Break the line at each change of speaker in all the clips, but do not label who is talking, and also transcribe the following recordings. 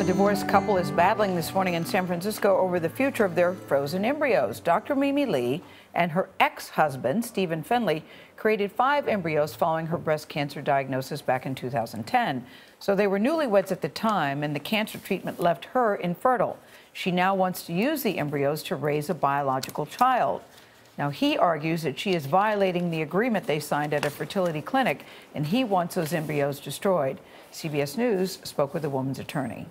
A divorced couple is battling this morning in San Francisco over the future of their frozen embryos. Dr. Mimi Lee and her ex-husband, Stephen Findley, created 5 embryos following her breast cancer diagnosis back in 2010. So they were newlyweds at the time, and the cancer treatment left her infertile. She now wants to use the embryos to raise a biological child. Now, he argues that she is violating the agreement they signed at a fertility clinic, and he wants those embryos destroyed. CBS News spoke with the woman's attorney.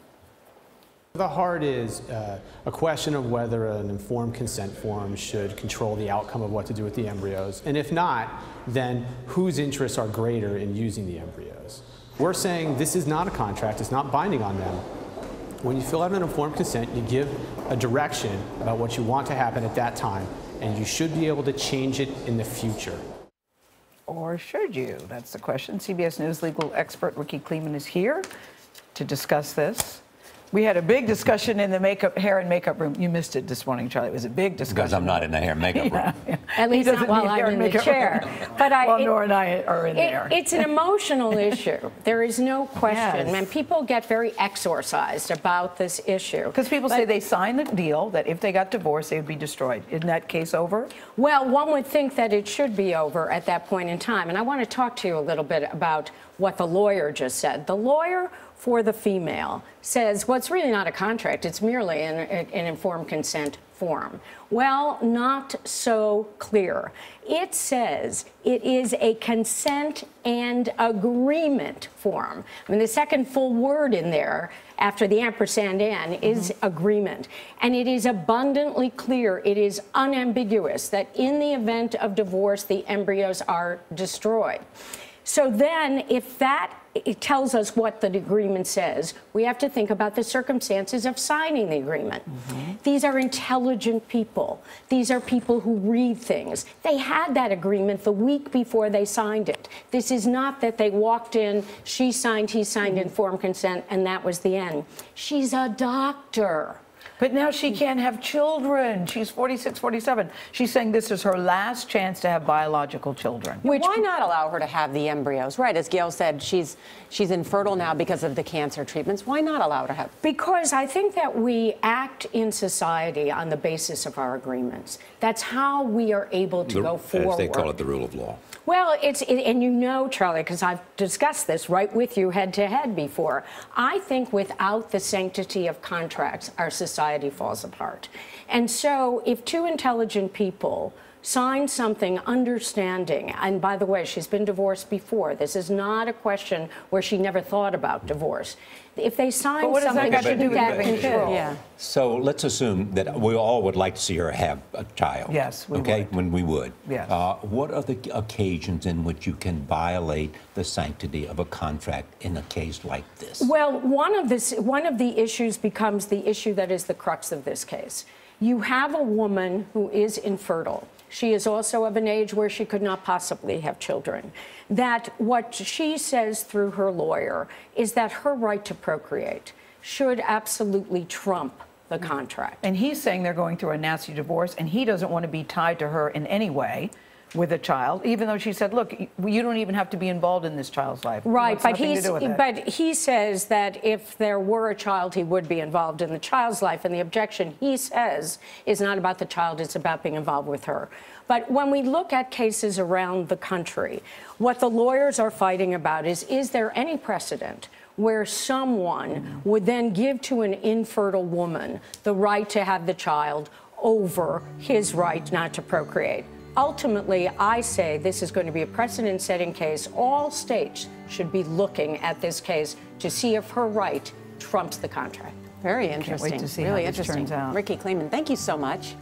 The heart is a question of whether an informed consent form should control the outcome of what to do with the embryos. And if not, then whose interests are greater in using the embryos? We're saying this is not a contract, it's not binding on them. When you fill out an informed consent, you give a direction about what you want to happen at that time, and you should be able to change it in the future.
Or should you? That's the question. CBS News legal expert Rikki Klieman is here to discuss this. We had a big discussion in the hair and makeup room. You missed it this morning, Charlie. It was a big discussion.
Because I'm not in the hair and makeup room.
Yeah.
At least not while I'm in the chair.
But Nora and I are in there.
It's an emotional issue. There is no question.
Yes.
And people get very exorcised about this issue.
Because people say they signed the deal that if they got divorced, they would be destroyed. Isn't that case over?
Well, one would think that it should be over at that point in time. And I want to talk to you a little bit about what the lawyer just said. The lawyer for the female says, well, it's really not a contract. It's merely an informed consent form. Well, not so clear. It says it is a consent and agreement form. I mean, the second full word in there after the ampersand and is agreement. And it is abundantly clear, it is unambiguous that in the event of divorce, the embryos are destroyed. So then, if that it tells us what the agreement says, we have to think about the circumstances of signing the agreement. These are intelligent people. These are people who read things. They had that agreement the week before they signed it. This is not that they walked in, she signed, he signed informed consent, and that was the end. She's a doctor.
But now she can't have children. She's 46, 47. She's saying this is her last chance to have biological children.
Why not allow her to have the embryos? Right, as Gail said, she's infertile now because of the cancer treatments. Why not allow her to have?
Because I think that we act in society on the basis of our agreements. That's how we are able to go forward.
As they call it, the rule of law.
Well, and you know, Charlie, because I've discussed this right with you head to head before. I think without the sanctity of contracts, our society falls apart. And so if two intelligent people sign something understanding, and by the way, she's been divorced before. This is not a question where she never thought about divorce. If they sign something, that shouldn't get control.
Yeah.
So let's assume that we all would like to see her have a child.
Yes, we
okay,
would.
when we would.
Yes.
What are the occasions in which you can violate the sanctity of a contract in a case like this?
Well, one of the issues becomes the issue that is the crux of this case. You have a woman who is infertile. She is also of an age where she could not possibly have children. That what she says through her lawyer is that her right to procreate should absolutely trump the contract.
And he's saying they're going through a nasty divorce, and he doesn't want to be tied to her in any way with a child, even though she said, look, you don't even have to be involved in this child's life.
Right, but he says that if there were a child, he would be involved in the child's life, and the objection, he says, is not about the child, it's about being involved with her. But when we look at cases around the country, what the lawyers are fighting about is there any precedent where someone would then give to an infertile woman the right to have the child over his right not to procreate? Ultimately, I say this is going to be a precedent-setting case. All states should be looking at this case to see if her right trumps the contract.
Very interesting.
Can't wait to see
really
how this
interesting.
turns out.
Rikki Klieman, thank you so much.